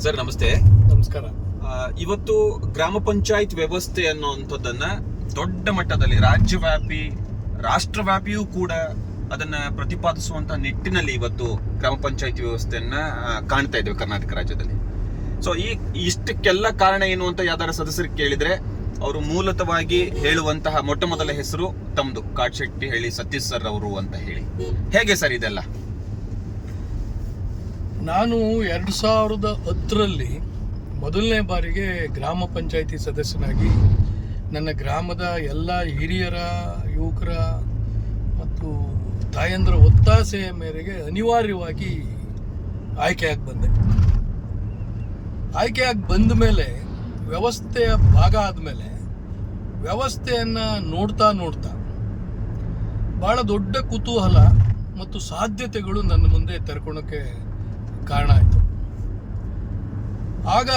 Sir ನಮಸ್ತೆ. ನಮಸ್ಕಾರ. ಇವತ್ತು ಗ್ರಾಮ ಪಂಚಾಯತ್ ವ್ಯವಸ್ಥೆ ಅನ್ನುವಂಥದ್ದನ್ನ ದೊಡ್ಡ ಮಟ್ಟದಲ್ಲಿ ರಾಜ್ಯವ್ಯಾಪಿ ರಾಷ್ಟ್ರವ್ಯಾಪಿಯೂ ಕೂಡ ಅದನ್ನ ಪ್ರತಿಪಾದಿಸುವಂತಹ ನಿಟ್ಟಿನಲ್ಲಿ ಇವತ್ತು ಗ್ರಾಮ ಪಂಚಾಯತ್ ವ್ಯವಸ್ಥೆಯನ್ನ ಕಾಣ್ತಾ ಇದ್ದೇವೆ ಕರ್ನಾಟಕ ರಾಜ್ಯದಲ್ಲಿ. ಸೊ ಇಷ್ಟಕ್ಕೆಲ್ಲ ಕಾರಣ ಏನು ಅಂತ ಯಾವ್ದಾರ ಸದಸ್ಯರಿಗೆ ಕೇಳಿದ್ರೆ ಅವರು ಮೂಲತವಾಗಿ ಹೇಳುವಂತಹ ಮೊಟ್ಟ ಮೊದಲ ಹೆಸರು ತಮ್ದು ಕಾಡ್ಶೆಟ್ಟಿ ಹೇಳಿ ಸತೀಶ್ ಸರ್ ಅವರು ಅಂತ ಹೇಳಿ. ಹೇಗೆ ಸರ್ ಇದೆಲ್ಲ? ನಾನು 2010ರಲ್ಲಿ ಮೊದಲನೇ ಬಾರಿಗೆ ಗ್ರಾಮ ಪಂಚಾಯಿತಿ ಸದಸ್ಯನಾಗಿ ನನ್ನ ಗ್ರಾಮದ ಎಲ್ಲ ಹಿರಿಯರ, ಯುವಕರ ಮತ್ತು ತಾಯಂದ್ರ ಒತ್ತಾಸೆಯ ಮೇರೆಗೆ ಅನಿವಾರ್ಯವಾಗಿ ಆಯ್ಕೆಯಾಗಿ ಬಂದೆ. ಆಯ್ಕೆಯಾಗಿ ಬಂದ ಮೇಲೆ ವ್ಯವಸ್ಥೆಯ ಭಾಗ ಆದಮೇಲೆ ವ್ಯವಸ್ಥೆಯನ್ನು ನೋಡ್ತಾ ಭಾಳ ದೊಡ್ಡ ಕುತೂಹಲ ಮತ್ತು ಸಾಧ್ಯತೆಗಳು ನನ್ನ ಮುಂದೆ ತೆರ್ಕೊಳ್ಳೋಕ್ಕೆ ಕಾರಣ ಆಯಿತು. ಆಗ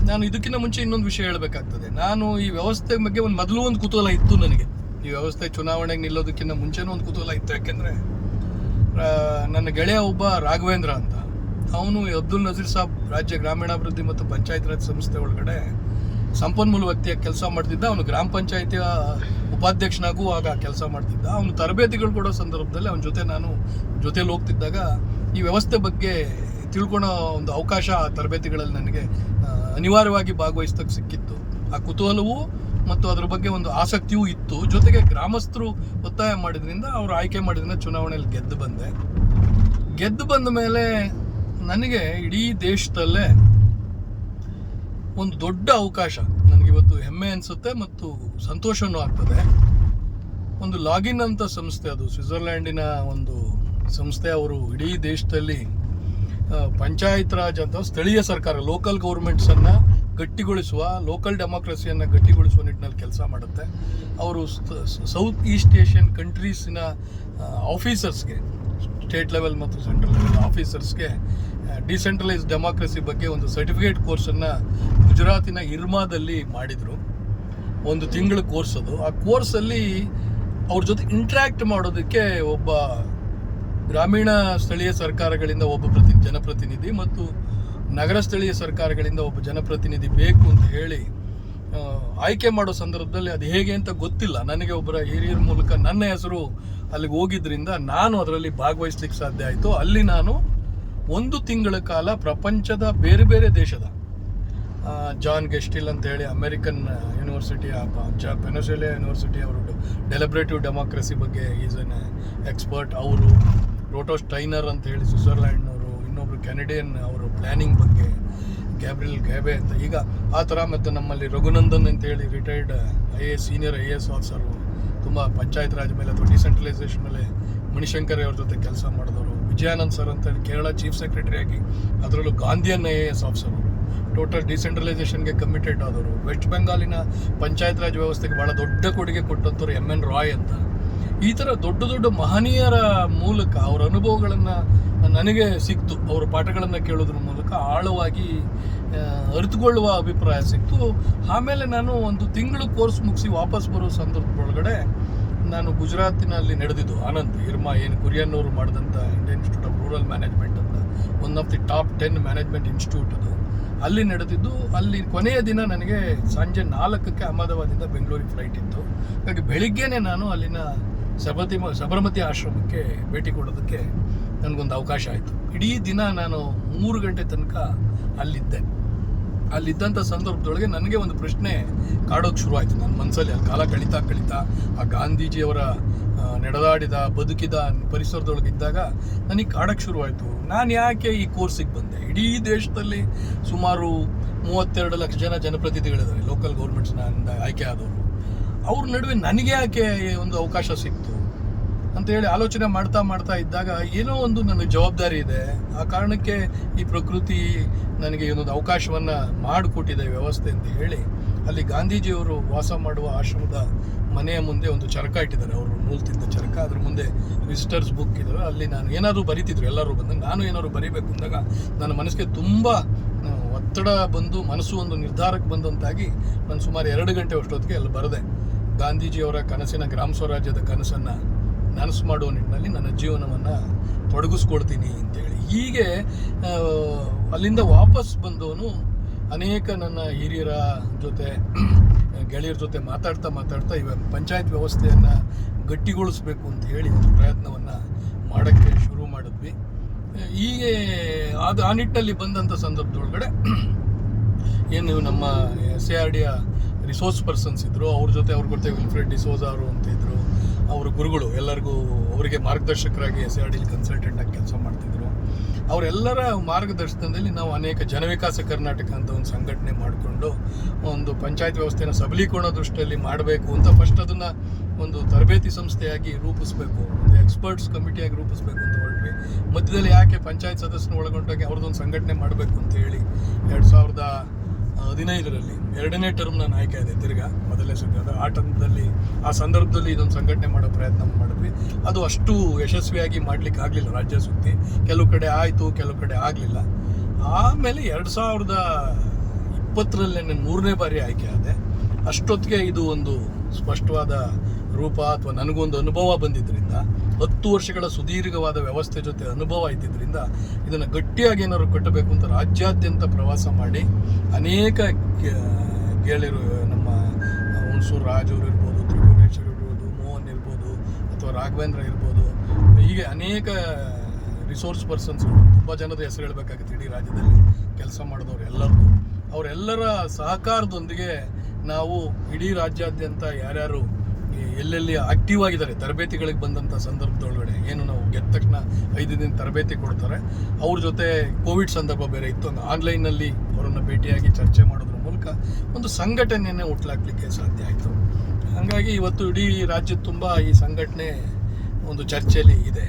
ನಾನು ಇದಕ್ಕಿಂತ ಮುಂಚೆ ಇನ್ನೊಂದು ವಿಷಯ ಹೇಳಬೇಕಾಗ್ತದೆ. ನಾನು ಈ ವ್ಯವಸ್ಥೆ ಬಗ್ಗೆ ಮೊದಲು ಒಂದು ಕುತೂಹಲ ಇತ್ತು ನನಗೆ. ಈ ವ್ಯವಸ್ಥೆ ಚುನಾವಣೆಗೆ ನಿಲ್ಲೋದಕ್ಕಿಂತ ಮುಂಚೆನೂ ಒಂದು ಕುತೂಹಲ ಇತ್ತು. ಯಾಕೆಂದರೆ ನನ್ನ ಗೆಳೆಯ ಒಬ್ಬ ರಾಘವೇಂದ್ರ ಅಂತ, ಅವನು ಅಬ್ದುಲ್ ನಜೀರ್ ಸಾಬ್ ರಾಜ್ಯ ಗ್ರಾಮೀಣಾಭಿವೃದ್ಧಿ ಮತ್ತು ಪಂಚಾಯತ್ ರಾಜ್ ಸಂಸ್ಥೆ ಒಳಗಡೆ ಸಂಪನ್ಮೂಲ ವ್ಯಕ್ತಿಯಾಗಿ ಕೆಲಸ ಮಾಡ್ತಿದ್ದ. ಅವನು ಗ್ರಾಮ ಪಂಚಾಯಿತಿಯ ಉಪಾಧ್ಯಕ್ಷನಾಗೂ ಆಗ ಕೆಲಸ ಮಾಡ್ತಿದ್ದ. ಅವನು ತರಬೇತಿಗಳು ಕೊಡೋ ಸಂದರ್ಭದಲ್ಲಿ ಅವನ ಜೊತೆ ನಾನು ಜೊತೆಲಿ ಹೋಗ್ತಿದ್ದಾಗ ಈ ವ್ಯವಸ್ಥೆ ಬಗ್ಗೆ ತಿಳ್ಕೊಳೋ ಒಂದು ಅವಕಾಶ ಆ ತರಬೇತಿಗಳಲ್ಲಿ ನನಗೆ ಅನಿವಾರ್ಯವಾಗಿ ಭಾಗವಹಿಸೋಕ್ಕೆ ಸಿಕ್ಕಿತ್ತು. ಆ ಕುತೂಹಲವೂ ಮತ್ತು ಅದರ ಬಗ್ಗೆ ಒಂದು ಆಸಕ್ತಿಯೂ ಇತ್ತು. ಜೊತೆಗೆ ಗ್ರಾಮಸ್ಥರು ಒತ್ತಾಯ ಮಾಡಿದ್ರಿಂದ, ಅವರು ಆಯ್ಕೆ ಮಾಡಿದ್ರಿಂದ ಚುನಾವಣೆಯಲ್ಲಿ ಗೆದ್ದು ಬಂದ ಮೇಲೆ ನನಗೆ ಇಡೀ ದೇಶದಲ್ಲೇ ಒಂದು ದೊಡ್ಡ ಅವಕಾಶ, ನನಗಿವತ್ತು ಹೆಮ್ಮೆ ಅನಿಸುತ್ತೆ ಮತ್ತು ಸಂತೋಷವೂ ಆಗ್ತದೆ. ಒಂದು ಲಾಗಿನ್ ಅಂತ ಸಂಸ್ಥೆ, ಅದು ಸ್ವಿಟ್ಜರ್ಲ್ಯಾಂಡಿನ ಒಂದು ಸಂಸ್ಥೆ. ಅವರು ಇಡೀ ದೇಶದಲ್ಲಿ ಪಂಚಾಯತ್ ರಾಜ್ ಅಂತ ಸ್ಥಳೀಯ ಸರ್ಕಾರ, ಲೋಕಲ್ ಗೌರ್ಮೆಂಟ್ಸನ್ನು ಗಟ್ಟಿಗೊಳಿಸುವ, ಲೋಕಲ್ ಡೆಮೋಕ್ರಸಿಯನ್ನು ಗಟ್ಟಿಗೊಳಿಸುವ ನಿಟ್ಟಿನಲ್ಲಿ ಕೆಲಸ ಮಾಡುತ್ತೆ. ಅವರು ಸೌತ್ ಈಸ್ಟ್ ಏಷ್ಯನ್ ಕಂಟ್ರೀಸಿನ ಆಫೀಸರ್ಸ್ಗೆ, ಸ್ಟೇಟ್ ಲೆವೆಲ್ ಮತ್ತು ಸೆಂಟ್ರಲ್ ಲೆವೆಲ್ ಆಫೀಸರ್ಸ್ಗೆ ಡಿಸೆಂಟ್ರಲೈಸ್ ಡೆಮೋಕ್ರಸಿ ಬಗ್ಗೆ ಒಂದು ಸರ್ಟಿಫಿಕೇಟ್ ಕೋರ್ಸನ್ನು ಗುಜರಾತಿನ ಇರ್ಮಾದಲ್ಲಿ ಮಾಡಿದರು. 1 ತಿಂಗಳ ಕೋರ್ಸ್ ಅದು. ಆ ಕೋರ್ಸಲ್ಲಿ ಅವ್ರ ಜೊತೆ ಇಂಟ್ರ್ಯಾಕ್ಟ್ ಮಾಡೋದಕ್ಕೆ ಒಬ್ಬ ಗ್ರಾಮೀಣ ಸ್ಥಳೀಯ ಸರ್ಕಾರಗಳಿಂದ ಒಬ್ಬ ಜನಪ್ರತಿನಿಧಿ ಮತ್ತು ನಗರ ಸ್ಥಳೀಯ ಸರ್ಕಾರಗಳಿಂದ ಒಬ್ಬ ಜನಪ್ರತಿನಿಧಿ ಬೇಕು ಅಂತ ಹೇಳಿ ಆಯ್ಕೆ ಮಾಡೋ ಸಂದರ್ಭದಲ್ಲಿ ಅದು ಹೇಗೆ ಅಂತ ಗೊತ್ತಿಲ್ಲ ನನಗೆ. ಒಬ್ಬರ ಹಿರಿಯರ ಮೂಲಕ ನನ್ನ ಹೆಸರು ಅಲ್ಲಿಗೆ ಹೋಗಿದ್ರಿಂದ ನಾನು ಅದರಲ್ಲಿ ಭಾಗವಹಿಸ್ಲಿಕ್ಕೆ ಸಾಧ್ಯ ಆಯಿತು. ಅಲ್ಲಿ ನಾನು 1 ತಿಂಗಳ ಕಾಲ ಪ್ರಪಂಚದ ಬೇರೆ ಬೇರೆ ದೇಶದ ಜಾನ್ ಗೆಸ್ಟಿಲ್ ಅಂತ ಹೇಳಿ ಅಮೆರಿಕನ್ ಯೂನಿವರ್ಸಿಟಿ, ಪೆನಸಿಲಿಯಾ ಯೂನಿವರ್ಸಿಟಿ, ಅವರು ಡೆಲಿಬ್ರೇಟಿವ್ ಡೆಮೋಕ್ರಸಿ ಬಗ್ಗೆ ಈಸ್ ಎನ್ ಎಕ್ಸ್ಪರ್ಟ್. ಅವರು ರೋಟೋ ಸ್ಟೈನರ್ ಅಂತ ಹೇಳಿ ಸ್ವಿಟ್ಜರ್ಲ್ಯಾಂಡ್ನವರು, ಇನ್ನೊಬ್ರು ಕೆನಡಿಯನ್, ಅವರು ಪ್ಲ್ಯಾನಿಂಗ್ ಬಗ್ಗೆ ಗ್ಯಾಬ್ರಿಯಲ್ ಗ್ಯಾಬೆ ಅಂತ. ಈಗ ಆ ಥರ. ಮತ್ತು ನಮ್ಮಲ್ಲಿ ರಘುನಂದನ್ ಅಂತ ಹೇಳಿ ರಿಟೈರ್ಡ್ ಸೀನಿಯರ್ IAS ಆಫೀಸರು, ತುಂಬ ಪಂಚಾಯತ್ ರಾಜ್ ಮೇಲೆ ಅಥವಾ ಡಿಸೆಂಟ್ರಲೈಸೇಷನ್ ಮೇಲೆ ಮಣಿಶಂಕರ್ ಅವ್ರ ಜೊತೆ ಕೆಲಸ ಮಾಡಿದವರು. ವಿಜಯಾನಂದ್ ಸರ್ ಅಂತ ಹೇಳಿ ಕೇರಳ ಚೀಫ್ ಸೆಕ್ರೆಟರಿ ಆಗಿ, ಅದರಲ್ಲೂ ಗಾಂಧಿಯನ್ IAS ಆಫೀಸರ್, ಟೋಟಲ್ ಡಿಸೆಂಟ್ರಲೈಸೇಷನ್ಗೆ ಕಮಿಟೆಡ್ ಆದವರು. ವೆಸ್ಟ್ ಬೆಂಗಾಲಿನ ಪಂಚಾಯತ್ ರಾಜ್ ವ್ಯವಸ್ಥೆಗೆ ಭಾಳ ದೊಡ್ಡ ಕೊಡುಗೆ ಕೊಟ್ಟಂಥವ್ರು MN ರಾಯ್ ಅಂತ. ಈ ಥರ ದೊಡ್ಡ ದೊಡ್ಡ ಮಹನೀಯರ ಮೂಲಕ ಅವರ ಅನುಭವಗಳನ್ನು ನನಗೆ ಸಿಕ್ತು. ಅವರ ಪಾಠಗಳನ್ನು ಕೇಳೋದ್ರ ಮೂಲಕ ಆಳವಾಗಿ ಅರಿತುಕೊಳ್ಳುವ ಅಭಿಪ್ರಾಯ ಸಿಕ್ತು. ಆಮೇಲೆ ನಾನು 1 ತಿಂಗಳು ಕೋರ್ಸ್ ಮುಗಿಸಿ ವಾಪಸ್ ಬರೋ ಸಂದರ್ಭದೊಳಗಡೆ ನಾನು ಗುಜರಾತಿನಲ್ಲಿ ನಡೆದಿದ್ದು ಆನಂದ್ ಇರ್ಮಾ, ಏನು ಕುರಿಯನ್ ಅವರು ಮಾಡಿದಂಥ Indian institute of rural management ಅಂತ, one of the top 10 management institute ಅದು. ಅಲ್ಲಿ ನಡೆದಿದ್ದು. ಅಲ್ಲಿ ಕೊನೆಯ ದಿನ ನನಗೆ ಸಂಜೆ 4ಕ್ಕೆ ಅಹಮದಾಬಾದಿಂದ ಬೆಂಗಳೂರಿಗೆ ಫ್ಲೈಟ್ ಇತ್ತು. ಹಾಗಾಗಿ ಬೆಳಿಗ್ಗೆನೇ ನಾನು ಅಲ್ಲಿನ ಸಬರಮತಿ ಆಶ್ರಮಕ್ಕೆ ಭೇಟಿ ಕೊಡೋದಕ್ಕೆ ನನಗೊಂದು ಅವಕಾಶ ಆಯಿತು. ಇಡೀ ದಿನ ನಾನು 3 ಗಂಟೆ ತನಕ ಅಲ್ಲಿದ್ದಂಥ ಸಂದರ್ಭದೊಳಗೆ ನನಗೆ ಒಂದು ಪ್ರಶ್ನೆ ಕಾಡೋಕ್ಕೆ ಶುರುವಾಯಿತು ನನ್ನ ಮನಸ್ಸಲ್ಲಿ. ಅಲ್ಲಿ ಕಾಲ ಕಳೀತಾ ಆ ಗಾಂಧೀಜಿಯವರ ನಡೆದಾಡಿದ ಬದುಕಿದ ಪರಿಸರದೊಳಗೆ ಇದ್ದಾಗ ನನಗೆ ಕಾಡೋಕ್ಕೆ ಶುರುವಾಯಿತು. ನಾನು ಯಾಕೆ ಈ ಕೋರ್ಸಿಗೆ ಬಂದೆ? ಇಡೀ ದೇಶದಲ್ಲಿ ಸುಮಾರು 32 ಲಕ್ಷ ಜನಪ್ರತಿನಿಧಿಗಳಿದ್ದಾರೆ, ಲೋಕಲ್ ಗೌರ್ಮೆಂಟ್ಸ್ನ ಆಯ್ಕೆ ಆದವರು. ಅವ್ರ ನಡುವೆ ನನಗೆ ಯಾಕೆ ಒಂದು ಅವಕಾಶ ಸಿಕ್ತು ಅಂತ ಹೇಳಿ ಆಲೋಚನೆ ಮಾಡ್ತಾ ಇದ್ದಾಗ ಏನೋ ಒಂದು ನನಗೆ ಜವಾಬ್ದಾರಿ ಇದೆ. ಆ ಕಾರಣಕ್ಕೆ ಈ ಪ್ರಕೃತಿ ನನಗೆ ಒಂದು ಅವಕಾಶವನ್ನು ಮಾಡಿಕೊಟ್ಟಿದೆ ವ್ಯವಸ್ಥೆ ಅಂತ ಹೇಳಿ, ಅಲ್ಲಿ ಗಾಂಧೀಜಿಯವರು ವಾಸ ಮಾಡುವ ಆಶ್ರಮದ ಮನೆಯ ಮುಂದೆ ಒಂದು ಚರಕ ಇಟ್ಟಿದ್ದಾರೆ, ಅವರು ನೂಲ್ತಿದ್ದ ಚರಕ. ಅದ್ರ ಮುಂದೆ ವಿಸಿಟರ್ಸ್ ಬುಕ್ ಇದ್ದಾರೆ. ಅಲ್ಲಿ ನಾನು ಏನಾದರೂ ಬರೀತಿದ್ರು, ಎಲ್ಲರೂ ಬಂದಾಗ ನಾನು ಏನಾದ್ರು ಬರೀಬೇಕು ಅಂದಾಗ ನನ್ನ ಮನಸ್ಸಿಗೆ ತುಂಬ ಒತ್ತಡ ಬಂದು ಮನಸ್ಸು ಒಂದು ನಿರ್ಧಾರಕ್ಕೆ ಬಂದಂತಾಗಿ ನಾನು ಸುಮಾರು 2 ಗಂಟೆ ಅಷ್ಟೊತ್ತಿಗೆ ಅಲ್ಲಿ ಬರೆದೆ. ಗಾಂಧೀಜಿಯವರ ಕನಸಿನ ಗ್ರಾಮ ಸ್ವರಾಜ್ಯದ ಕನಸನ್ನು ನನಸು ಮಾಡುವ ನಿಟ್ಟಿನಲ್ಲಿ ನನ್ನ ಜೀವನವನ್ನು ತೊಡಗಿಸ್ಕೊಳ್ತೀನಿ ಅಂತೇಳಿ. ಹೀಗೆ ಅಲ್ಲಿಂದ ವಾಪಸ್ ಬಂದವನು ಅನೇಕ ನನ್ನ ಹಿರಿಯರ ಜೊತೆ ಗೆಳೆಯರ ಜೊತೆ ಮಾತಾಡ್ತಾ ಪಂಚಾಯತ್ ವ್ಯವಸ್ಥೆಯನ್ನು ಗಟ್ಟಿಗೊಳಿಸ್ಬೇಕು ಅಂತ ಹೇಳಿ ಒಂದು ಪ್ರಯತ್ನವನ್ನು ಮಾಡೋಕ್ಕೆ ಶುರು ಮಾಡಿದ್ವಿ. ಹೀಗೆ ಅದು ಆ ನಿಟ್ಟಿನಲ್ಲಿ ಬಂದಂಥ ಸಂದರ್ಭದೊಳಗಡೆ ಏನು ನಮ್ಮ SARDಯ ರಿಸೋರ್ಸ್ ಪರ್ಸನ್ಸ್ ಇದ್ದರು, ಅವ್ರ ಜೊತೆ ವಿಲ್ಫ್ರೆಡ್ ಡಿಸೋಜಾ ಅವರು ಅಂತ ಇದ್ದರು, ಅವ್ರ ಗುರುಗಳು ಎಲ್ಲರಿಗೂ ಅವರಿಗೆ ಮಾರ್ಗದರ್ಶಕರಾಗಿ SARDಲಿ ಕನ್ಸಲ್ಟೆಂಟಾಗಿ ಕೆಲಸ ಮಾಡ್ತಿದ್ರು. ಅವರೆಲ್ಲರ ಮಾರ್ಗದರ್ಶನದಲ್ಲಿ ನಾವು ಅನೇಕ ಜನವಿಕಾಸ ಕರ್ನಾಟಕ ಅಂತ ಒಂದು ಸಂಘಟನೆ ಮಾಡಿಕೊಂಡು ಒಂದು ಪಂಚಾಯತ್ ವ್ಯವಸ್ಥೆನ ಸಬಲೀಕರಣ ದೃಷ್ಟಿಯಲ್ಲಿ ಮಾಡಬೇಕು ಅಂತ ಫಸ್ಟ್ ಅದನ್ನು ಒಂದು ತರಬೇತಿ ಸಂಸ್ಥೆಯಾಗಿ ರೂಪಿಸಬೇಕು, ಒಂದು ಎಕ್ಸ್ಪರ್ಟ್ಸ್ ಕಮಿಟಿಯಾಗಿ ರೂಪಿಸಬೇಕು ಅಂತ ಹೊರಟ್ವಿ. ಮಧ್ಯದಲ್ಲಿ ಯಾಕೆ ಪಂಚಾಯತ್ ಸದಸ್ಯನ ಒಳಗೊಂಡಾಗಿ ಅವ್ರದ್ದೊಂದು ಸಂಘಟನೆ ಮಾಡಬೇಕು ಅಂತ ಹೇಳಿ 2015ರಲ್ಲಿ 2ನೇ ಟರ್ಮ್ ನಾನು ಆಯ್ಕೆ ಆದೆ ತಿರ್ಗಾ ಮೊದಲನೇ ಸತಿ. ಆ ಸಂದರ್ಭದಲ್ಲಿ ಇದೊಂದು ಸಂಘಟನೆ ಮಾಡೋ ಪ್ರಯತ್ನ ಮಾಡಿದ್ವಿ. ಅದು ಅಷ್ಟು ಯಶಸ್ವಿಯಾಗಿ ಮಾಡಲಿಕ್ಕೆ ಆಗಲಿಲ್ಲ. ರಾಜ್ಯ ಸುತ್ತಿ ಕೆಲವು ಕಡೆ ಆಯಿತು, ಕೆಲವು ಕಡೆ ಆಗಲಿಲ್ಲ. ಆಮೇಲೆ 2020ರಲ್ಲಿ ನಾನು 3ನೇ ಬಾರಿ ಆಯ್ಕೆ ಆದೆ. ಅಷ್ಟೊತ್ತಿಗೆ ಇದು ಒಂದು ಸ್ಪಷ್ಟವಾದ ರೂಪ ಅಥವಾ ನನಗೊಂದು ಅನುಭವ ಬಂದಿದ್ದರಿಂದ 10 ವರ್ಷಗಳ ಸುದೀರ್ಘವಾದ ವ್ಯವಸ್ಥೆ ಜೊತೆ ಅನುಭವ ಇದ್ದಿದ್ದರಿಂದ ಇದನ್ನು ಗಟ್ಟಿಯಾಗಿ ಏನಾದ್ರು ಕಟ್ಟಬೇಕು ಅಂತ ರಾಜ್ಯಾದ್ಯಂತ ಪ್ರವಾಸ ಮಾಡಿ ಅನೇಕ ಗೆಳೆಯರು, ನಮ್ಮ ಹುಣಸೂರು ರಾಜ್ ಅವರು ಇರ್ಬೋದು, ತ್ರಿಭುವನೇಶ್ವರ್ ಇರ್ಬೋದು, ಮೋಹನ್ ಇರ್ಬೋದು, ಅಥವಾ ರಾಘವೇಂದ್ರ ಇರ್ಬೋದು, ಹೀಗೆ ಅನೇಕ ರಿಸೋರ್ಸ್ ಪರ್ಸನ್ಸ್ಗಳು, ತುಂಬ ಜನದ ಹೆಸರು ಹೇಳಬೇಕಾಗುತ್ತೆ ಇಡೀ ರಾಜ್ಯದಲ್ಲಿ ಕೆಲಸ ಮಾಡಿದವರು ಎಲ್ಲರದು. ಅವರೆಲ್ಲರ ಸಹಕಾರದೊಂದಿಗೆ ನಾವು ಇಡೀ ರಾಜ್ಯಾದ್ಯಂತ ಯಾರ್ಯಾರು ಎಲ್ಲೆಲ್ಲಿ ಆಕ್ಟಿವ್ ಆಗಿದ್ದಾರೆ ತರಬೇತಿಗಳಿಗೆ ಬಂದಂಥ ಸಂದರ್ಭದೊಳಗಡೆ, ಏನು ನಾವು ಗೆದ್ದ ತಕ್ಷಣ 5 ದಿನ ತರಬೇತಿ ಕೊಡ್ತಾರೆ, ಅವ್ರ ಜೊತೆ ಕೋವಿಡ್ ಸಂದರ್ಭ ಬೇರೆ ಇತ್ತು, ಆನ್ಲೈನಲ್ಲಿ ಅವರನ್ನು ಭೇಟಿಯಾಗಿ ಚರ್ಚೆ ಮಾಡೋದ್ರ ಮೂಲಕ ಒಂದು ಸಂಘಟನೆಯನ್ನೇ ಹುಟ್ಟಾಕ್ಲಿಕ್ಕೆ ಸಾಧ್ಯ ಆಯಿತು. ಹಾಗಾಗಿ ಇವತ್ತು ಇಡೀ ರಾಜ್ಯದ ತುಂಬ ಈ ಸಂಘಟನೆ ಒಂದು ಚರ್ಚೆಯಲ್ಲಿ ಇದೆ.